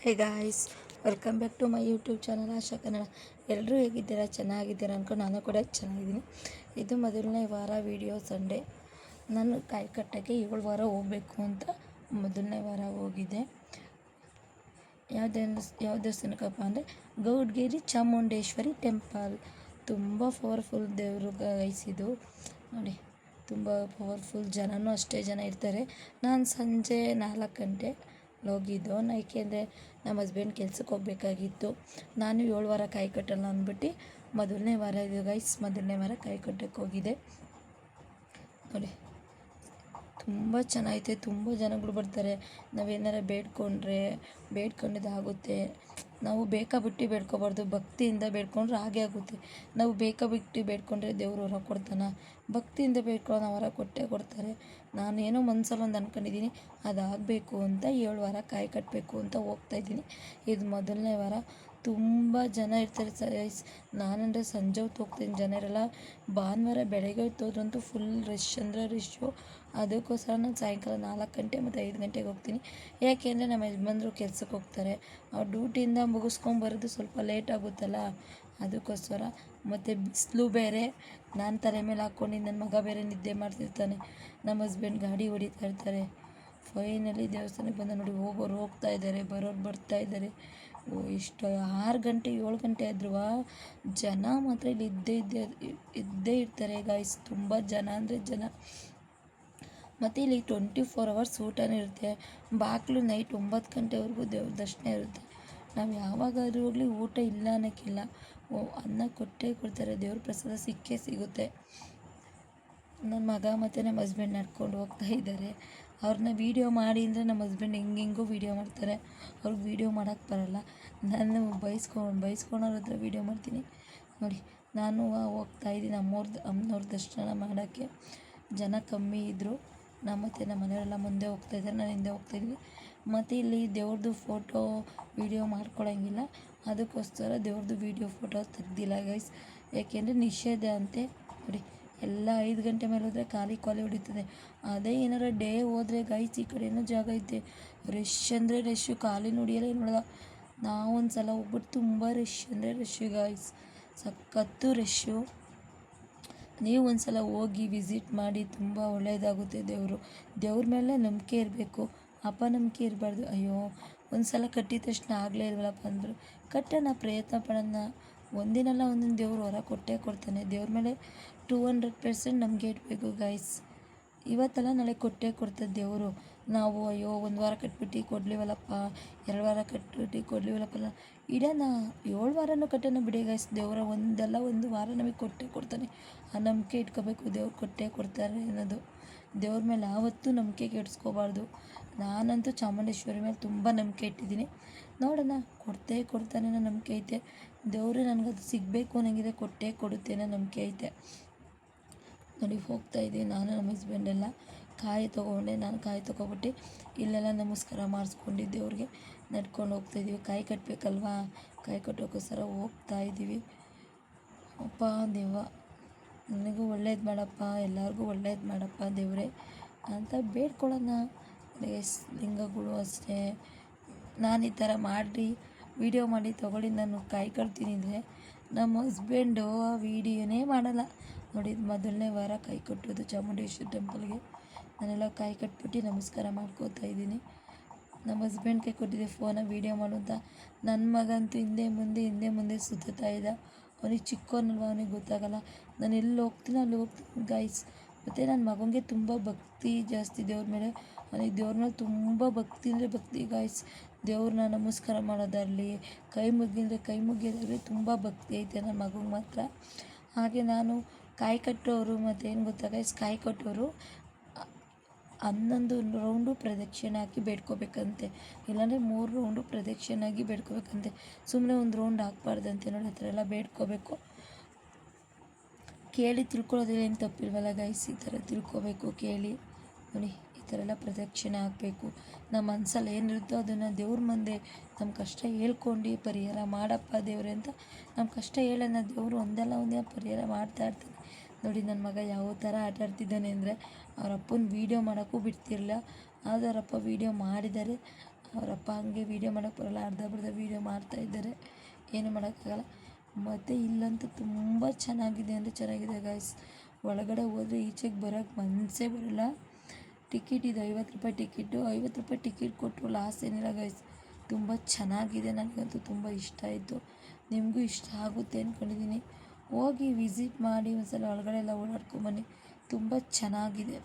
Hey guys, welcome back to my YouTube channel Asha Kannada. ಎಲ್ಲರೂ ಹೇಗಿದ್ದೀರಾ? ಚೆನ್ನಾಗಿದ್ದೀರಾ ಅಂದ್ಕೊಂಡು ನಾನು ಕೂಡ ಚೆನ್ನಾಗಿದ್ದೀನಿ. ಇದು ಮೊದಲನೇ ವಾರ ವೀಡಿಯೋ ಸಂಡೇ. ನಾನು ಕಾಯಿ ಕಟ್ಟಕ್ಕೆ 7 ವಾರ ಹೋಗಬೇಕು ಅಂತ ಮೊದಲನೇ ವಾರ ಹೋಗಿದ್ದೆ. ಯಾವ ದೇವಸ್ಥಾನಕ್ಕಪ್ಪ ಅಂದರೆ ಗೌಡ್ಗೇರಿ ಚಾಮುಂಡೇಶ್ವರಿ ಟೆಂಪಲ್. ತುಂಬ ಪವರ್ಫುಲ್ ದೇವರು ಗೈಸ್ ಇದು ನೋಡಿ. ತುಂಬ ಪವರ್ಫುಲ್, ಜನನೂ ಅಷ್ಟೇ ಜನ ಇರ್ತಾರೆ. ನಾನು ಸಂಜೆ 4 ಗಂಟೆ ಹೋಗಿದ್ದು. ಏಕೆಂದರೆ ನಮ್ಮ ಹಸ್ಬೆಂಡ್ ಕೆಲ್ಸಕ್ಕೆ ಹೋಗಬೇಕಾಗಿತ್ತು. ನಾನು 7 ವಾರ ಕಾಯಿ ಕಟ್ಟಲ್ಲ ಅಂದ್ಬಿಟ್ಟು ಮೊದಲನೇ ವಾರ ಇದು ಗೈಸ್, ಮೊದಲನೇ ವಾರ ಕಾಯಿ ಕಟ್ಟಕ್ಕೆ ಹೋಗಿದೆ ನೋಡಿ. ತುಂಬ ಚೆನ್ನಾಗೈತೆ, ತುಂಬ ಜನಗಳು ಬರ್ತಾರೆ. ನಾವೇನಾರ ಬೇಡ್ಕೊಂಡಿದ್ದಾಗುತ್ತೆ. ನಾವು ಬೇಕಾಬಿಟ್ಟು ಬೇಡ್ಕೊಬಾರ್ದು, ಭಕ್ತಿಯಿಂದ ಬೇಡ್ಕೊಂಡ್ರೆ ಹಾಗೆ ಆಗುತ್ತೆ. ನಾವು ಬೇಕಾಬಿಟ್ಟು ಬೇಡ್ಕೊಂಡ್ರೆ ದೇವರು ವರ ಕೊಡ್ತಾನೆ. ಭಕ್ತಿಯಿಂದ ಬೇಡ್ಕೊಳ್ಳೋ ವರ ಕೊಟ್ಟೇ ಕೊಡ್ತಾರೆ. ನಾನು ಏನೋ ಮನಸ್ಸಲ್ಲಿ ಒಂದು ಅಂದ್ಕೊಂಡಿದ್ದೀನಿ, ಅದಾಗಬೇಕು ಅಂತ 7 ವಾರ ಕಾಯಿ ಕಟ್ಟಬೇಕು ಅಂತ ಹೋಗ್ತಾಯಿದ್ದೀನಿ. ಇದು ಮೊದಲನೇ ವಾರ. ತುಂಬ ಜನ ಇರ್ತಾರೆ. ನಾನಂದರೆ ಸಂಜೆ ಹೊತ್ತು ಹೋಗ್ತೀನಿ, ಜನ ಇರಲ್ಲ. ಭಾನುವಾರ ಬೆಳಗ್ಗೆ ಹೊತ್ತು ಹೋದ್ರಂತೂ ಫುಲ್ ರಶ್ ಅಂದರೆ ರಶ್ಶು. ಅದಕ್ಕೋಸ್ಕರ ನಾನು ಸಾಯಂಕಾಲ 4 ಗಂಟೆ ಮತ್ತು 5 ಗಂಟೆಗೆ ಹೋಗ್ತೀನಿ. ಯಾಕೆಂದರೆ ನಮ್ಮ ಯಜಮಾನ್ರು ಕೆಲ್ಸಕ್ಕೆ ಹೋಗ್ತಾರೆ. ಅವ್ರು ಡ್ಯೂಟಿಯಿಂದ ಮುಗಿಸ್ಕೊಂಬರೋದು ಸ್ವಲ್ಪ ಲೇಟ್ ಆಗುತ್ತಲ್ಲ, ಅದಕ್ಕೋಸ್ಕರ. ಮತ್ತು ಬಿಸಿಲು ಬೇರೆ, ನಾನು ತಲೆ ಮೇಲೆ ಹಾಕ್ಕೊಂಡು ನನ್ನ ಮಗ ಬೇರೆ ನಿದ್ದೆ ಮಾಡ್ತಿರ್ತಾನೆ. ನಮ್ಮ ಹಸ್ಬೆಂಡ್ ಗಾಡಿ ಹೊಡಿತಾ ಇರ್ತಾರೆ. ಫೈನಲಿ ದೇವಸ್ಥಾನಕ್ಕೆ ಬಂದ ನೋಡಿ. ಹೋಗೋರು ಹೋಗ್ತಾ ಇದ್ದಾರೆ, ಬರೋರು ಬರ್ತಾ ಇದ್ದಾರೆ. ಇಷ್ಟು 6 ಗಂಟೆ 7 ಗಂಟೆ ಆದ್ರೂ ಜನ ಮಾತ್ರ ಇಲ್ಲಿ ಇದ್ದೇ ಇರ್ತಾರೆ ಗಾಯ್ಸ್. ತುಂಬ ಜನ ಅಂದರೆ ಜನ. ಮತ್ತು ಇಲ್ಲಿ 24 ಅವರ್ಸ್ ಊಟನೂ ಇರುತ್ತೆ. ಬಾಗಿಲು ನೈಟ್ 9 ಗಂಟೆವರೆಗೂ ದೇವ್ರ ದರ್ಶನ ಇರುತ್ತೆ. ನಾವು ಯಾವಾಗಾದರೂ ಹೋಗಲಿ ಊಟ ಇಲ್ಲ ಅನ್ನೋಕ್ಕಿಲ್ಲ, ಅನ್ನ ಕೊಟ್ಟೇ ಕೊಡ್ತಾರೆ. ದೇವ್ರ ಪ್ರಸಾದ ಸಿಕ್ಕೇ ಸಿಗುತ್ತೆ. ನನ್ನ ಮಗ ಮತ್ತು ನಮ್ಮ ಹಸ್ಬೆಂಡ್ ನಡ್ಕೊಂಡು ಹೋಗ್ತಾ ಇದ್ದಾರೆ. ಅವ್ರನ್ನ ವೀಡಿಯೋ ಮಾಡಿ ಅಂದರೆ ನಮ್ಮ ಹಸ್ಬೆಂಡ್ ಹೆಂಗೆಂಗೋ ವೀಡಿಯೋ ಮಾಡ್ತಾರೆ. ಅವ್ರಿಗೆ ವೀಡಿಯೋ ಮಾಡೋಕ್ಕೆ ಬರೋಲ್ಲ. ನಾನು ಬೈಸ್ಕೊಳೋರ ಹತ್ರ ವೀಡಿಯೋ ಮಾಡ್ತೀನಿ ನೋಡಿ. ನಾನು ಹೋಗ್ತಾಯಿದ್ದೀನಿ ಅಮ್ಮನವ್ರ ದರ್ಶನ ಮಾಡೋಕ್ಕೆ. ಜನ ಕಮ್ಮಿ ಇದ್ದರು. ಮತ್ತು ನಮ್ಮ ಮನೆಯವರೆಲ್ಲ ಮುಂದೆ ಹೋಗ್ತಾಯಿದ್ದಾರೆ, ನಾನು ಹಿಂದೆ ಹೋಗ್ತಾಯಿದ್ದೀನಿ. ಮತ್ತು ಇಲ್ಲಿ ದೇವ್ರದ್ದು ಫೋಟೋ ವೀಡಿಯೋ ಮಾಡ್ಕೊಳಂಗಿಲ್ಲ, ಅದಕ್ಕೋಸ್ಕರ ದೇವ್ರದ್ದು ವೀಡಿಯೋ ಫೋಟೋ ತೆಗ್ದಿಲ್ಲ ಗೈಸ್. ಏಕೆಂದರೆ ನಿಷೇಧ ಅಂತೆ ನೋಡಿ. ಎಲ್ಲ 5 ಗಂಟೆ ಮೇಲೆ ಹೋದರೆ ಖಾಲಿ ಹೊಡಿತದೆ. ಅದೇ ಏನಾರ ಡೇ ಹೋದರೆ ಗೈಸ್, ಈ ಕಡೆ ಏನೋ ಜಾಗ ಐತೆ, ರಶ್ ಅಂದರೆ ರಶ್ಶು, ಖಾಲಿ ನೋಡಿಯಲ್ಲ ಏನು ಮಾಡೋದ. ನಾವೊಂದು ಸಲ ಹೋಗ್ಬಿಟ್ಟು ತುಂಬ ರಶ್ ಅಂದರೆ ರಶ್ಶು ಗೈಸ್, ಸಖತ್ತು ರಶ್ಶು. ನೀವು ಒಂದು ಸಲ ಹೋಗಿ ವಿಸಿಟ್ ಮಾಡಿ, ತುಂಬ ಒಳ್ಳೆಯದಾಗುತ್ತೆ. ದೇವ್ರ ಮೇಲೆ ನಂಬಿಕೆ ಇರಬೇಕು, ಅಪನಂಬಿಕೆ ಇರಬಾರ್ದು. ಅಯ್ಯೋ ಒಂದು ಸಲ ಕಟ್ಟಿದ ತಕ್ಷಣ ಆಗಲೇ ಇಲ್ವಲ್ಲಪ್ಪ ಅಂದರು ಕಟ್ಟೋಣ, ಪ್ರಯತ್ನ ಪಡೋಣ. ಒಂದಿನಲ್ಲ ಒಂದಿನ ದೇವ್ರು ಹೊರ ಕೊಟ್ಟೇ ಕೊಡ್ತಾನೆ. ದೇವ್ರ ಮೇಲೆ 200% ನಂಬಿಕೆ ಇಡಬೇಕು ಗೈಸ್. ಇವತ್ತಲ್ಲ ನಾಳೆ ಕೊಟ್ಟೇ ಕೊಡ್ತದೆ ದೇವರು. ನಾವು ಅಯ್ಯೋ 1 ವಾರ ಕಟ್ಬಿಟ್ಟು ಕೊಡಲಿವಲ್ಲಪ್ಪ, 2 ವಾರ ಕಟ್ಬಿಟ್ಟು ಕೊಡಲಿವಲ್ಲಪ್ಪ, ಇಡೋಣ 7 ವಾರನೂ ಕಟ್ಟೋಣ ಬಿಡಿ ಗೈಸ್. ದೇವರ ಒಂದಲ್ಲ ಒಂದು ವಾರ ನಮಗೆ ಕೊಟ್ಟೇ ಕೊಡ್ತಾನೆ. ಆ ನಂಬಿಕೆ ಇಟ್ಕೋಬೇಕು, ದೇವ್ರು ಕೊಟ್ಟೇ ಕೊಡ್ತಾರೆ ಅನ್ನೋದು. ದೇವ್ರ ಮೇಲೆ ಯಾವತ್ತೂ ನಂಬಿಕೆ ಕೆಡಿಸ್ಕೋಬಾರ್ದು. ನಾನಂತೂ ಚಾಮುಂಡೇಶ್ವರಿ ಮೇಲೆ ತುಂಬ ನಂಬಿಕೆ ಇಟ್ಟಿದ್ದೀನಿ. ನೋಡೋಣ, ಕೊಡ್ತೇ ಕೊಡ್ತಾನೆ ಅನ್ನೋ ನಂಬಿಕೆ ಐತೆ. ದೇವರು ನನಗದು ಸಿಗಬೇಕು ಅನ್ನಂಗಿದೆ, ಕೊಟ್ಟೇ ಕೊಡುತ್ತೆ ಅನ್ನೋ ನಂಬಿಕೆ ಐತೆ ನೋಡಿ. ಹೋಗ್ತಾಯಿದ್ದೀವಿ ನಾನು ನಮ್ಮ ಹಸ್ಬೆಂಡೆಲ್ಲ. ಕಾಯಿ ತೊಗೊಂಡೆ, ನಾನು ಕಾಯಿ ತೊಗೊಬಿಟ್ಟು ಇಲ್ಲೆಲ್ಲ ನಮಸ್ಕಾರ ಮಾಡಿಸ್ಕೊಂಡಿದ್ದೆ. ಅವ್ರಿಗೆ ನಡ್ಕೊಂಡು ಹೋಗ್ತಾಯಿದ್ದೀವಿ. ಕಾಯಿ ಕಟ್ಟಬೇಕಲ್ವಾ, ಕಾಯಿ ಕಟ್ಟೋಕ್ಕೋಸ್ಕರ ಹೋಗ್ತಾಯಿದ್ದೀವಿ. ಅಪ್ಪ ದೇವ, ನನಗೂ ಒಳ್ಳೇದು ಮಾಡಪ್ಪ, ಎಲ್ಲರಿಗೂ ಒಳ್ಳೇದು ಮಾಡಪ್ಪ ದೇವರೇ ಅಂತ ಬೇಡ್ಕೊಳ್ಳೋಣ. ಲಿಂಗಗಳು ಅಷ್ಟೇ. ನಾನು ಈ ಥರ ಮಾಡಿ ವೀಡಿಯೋ ಮಾಡಿ ತೊಗೊಳ್ಳಿ, ನಾನು ಕಾಯಿ ಕಟ್ತೀನಿ ಅಂದರೆ ನಮ್ಮ ಹಸ್ಬೆಂಡು ವೀಡಿಯೋನೇ ಮಾಡಲ್ಲ ನೋಡಿ. ಮೊದಲನೇ ವಾರ ಕಾಯಿ ಕಟ್ಟೋದು ಚಾಮುಂಡೇಶ್ವರಿ ಟೆಂಪಲ್ಗೆ. ನಾನೆಲ್ಲ ಕಾಯಿ ಕಟ್ಬಿಟ್ಟು ನಮಸ್ಕಾರ ಮಾಡ್ಕೋತಾ ಇದ್ದೀನಿ. ನಮ್ಮ ಹಸ್ಬೆಂಡ್ಗೆ ಕೊಟ್ಟಿದ್ದೆ ಫೋನ ವೀಡಿಯೋ ಮಾಡು ಅಂತ. ನನ್ನ ಮಗಂತೂ ಹಿಂದೆ ಮುಂದೆ ಸುತ್ತಾ ಇದ್ದ. ಅವನಿಗೆ ಚಿಕ್ಕವನಲ್ವ, ಅವನಿಗೆ ಗೊತ್ತಾಗಲ್ಲ. ನಾನು ಎಲ್ಲಿ ಹೋಗ್ತೀನಿ ಅಲ್ಲಿ ಹೋಗ್ತೀನಿ ಗೈಸ್. ಮತ್ತು ನನ್ನ ಮಗನಿಗೆ ತುಂಬ ಭಕ್ತಿ ಜಾಸ್ತಿ ದೇವ್ರ ಮೇಲೆ. ಅವನಿಗೆ ದೇವ್ರ ಮೇಲೆ ತುಂಬ ಭಕ್ತಿ ಅಂದರೆ ಭಕ್ತಿ ಗೈಸ್. ದೇವ್ರನ್ನ ನಮಸ್ಕಾರ ಮಾಡೋದಾಗಲಿ, ಕೈ ಮುಗಿಯೋದಾಗಲಿ ತುಂಬ ಭಕ್ತಿ ಐತೆ ನನ್ನ ಮಗುಗೆ ಮಾತ್ರ. ಹಾಗೆ ನಾನು ಕಾಯಿ ಕಟ್ಟೋರು ಮತ್ತು ಏನು ಗೊತ್ತಾ ಗೈಸ್, ಕಾಯಿ ಕಟ್ಟೋರು 11 ರೌಂಡು ಪ್ರದಕ್ಷಿಣೆ ಹಾಕಿ ಬೇಡ್ಕೋಬೇಕಂತೆ. ಇಲ್ಲಾಂದರೆ 3 ರೌಂಡು ಪ್ರದಕ್ಷಿಣೆ ಆಗಿ ಬೇಡ್ಕೋಬೇಕಂತೆ. ಸುಮ್ಮನೆ 1 ರೌಂಡ್ ಹಾಕ್ಬಾರ್ದಂತೆ ನೋಡಿ. ಆ ಥರ ಎಲ್ಲ ಬೇಡ್ಕೋಬೇಕು. ಕೇಳಿ ತಿಳ್ಕೊಳ್ಳೋದ್ರಲ್ಲಿ ಏನು ತಪ್ಪಿಲ್ವಲ್ಲ ಗೈಸ್. ಈ ಥರ ತಿಳ್ಕೊಬೇಕು, ಕೇಳಿ ನೋಡಿ. ಈ ಥರ ಎಲ್ಲ ಪ್ರದಕ್ಷಿಣೆ ಹಾಕಬೇಕು. ನಮ್ಮ ಮನಸ್ಸಲ್ಲಿ ಏನಿರುತ್ತೋ ಅದನ್ನು ದೇವ್ರ ಮುಂದೆ ನಮ್ಮ ಕಷ್ಟ ಹೇಳ್ಕೊಂಡು ಪರಿಹಾರ ಮಾಡಪ್ಪ ದೇವ್ರೆ ಅಂತ ನಮ್ಮ ಕಷ್ಟ ಹೇಳೋಣ. ದೇವರು ಒಂದಲ್ಲ ಒಂದಿನ ಪರಿಹಾರ ಮಾಡ್ತಾ ಇರ್ತಾನೆ ನೋಡಿ. ನನ್ನ ಮಗ ಯಾವ ಥರ ಆಟ ಆಡ್ತಿದ್ದಾನೆ ಅಂದರೆ ಅವ್ರ ಅಪ್ಪನ ವೀಡಿಯೋ ಮಾಡೋಕ್ಕೂ ಬಿಡ್ತಿರಲಿಲ್ಲ. ಆದರೆ ಅವರಪ್ಪ ವೀಡಿಯೋ ಮಾಡಿದ್ದಾರೆ. ಅವರಪ್ಪ ಹಂಗೆ ವೀಡಿಯೋ ಮಾಡೋಕ್ಕೆ ಬರಲ್ಲ, ಅರ್ಧ ವೀಡಿಯೋ ಮಾಡ್ತಾಯಿದ್ದಾರೆ, ಏನು ಮಾಡೋಕ್ಕಾಗಲ್ಲ. ಮತ್ತು ಇಲ್ಲಂತೂ ತುಂಬ ಚೆನ್ನಾಗಿದೆ ಅಂದರೆ ಚೆನ್ನಾಗಿದೆ ಗಾಯ್ಸ್. ಒಳಗಡೆ ಹೋದರೆ ಈಚೆಗೆ ಬರೋಕ್ಕೆ ಮನಸ್ಸೇ ಬರಲ್ಲ. ಟಿಕೆಟ್ ಇದು 50 ರೂಪಾಯಿ ಟಿಕೆಟು. 50 ರೂಪಾಯಿ ಟಿಕೆಟ್ ಕೊಟ್ಟರು ಲಾಸ್ ಏನಿಲ್ಲ ಗೈಸ್. ತುಂಬ ಚೆನ್ನಾಗಿದೆ, ನನಗಂತೂ ತುಂಬ ಇಷ್ಟ ಆಯಿತು. ನಿಮಗೂ ಇಷ್ಟ ಆಗುತ್ತೆ ಅಂದ್ಕೊಂಡಿದ್ದೀನಿ. ಹೋಗಿ ವಿಸಿಟ್ ಮಾಡಿ ಒಂದ್ಸಲ ಒಳಗಡೆ ಎಲ್ಲ ಓಡಾಡ್ಕೊಂಬನ್ನಿ, ತುಂಬ ಚೆನ್ನಾಗಿದೆ.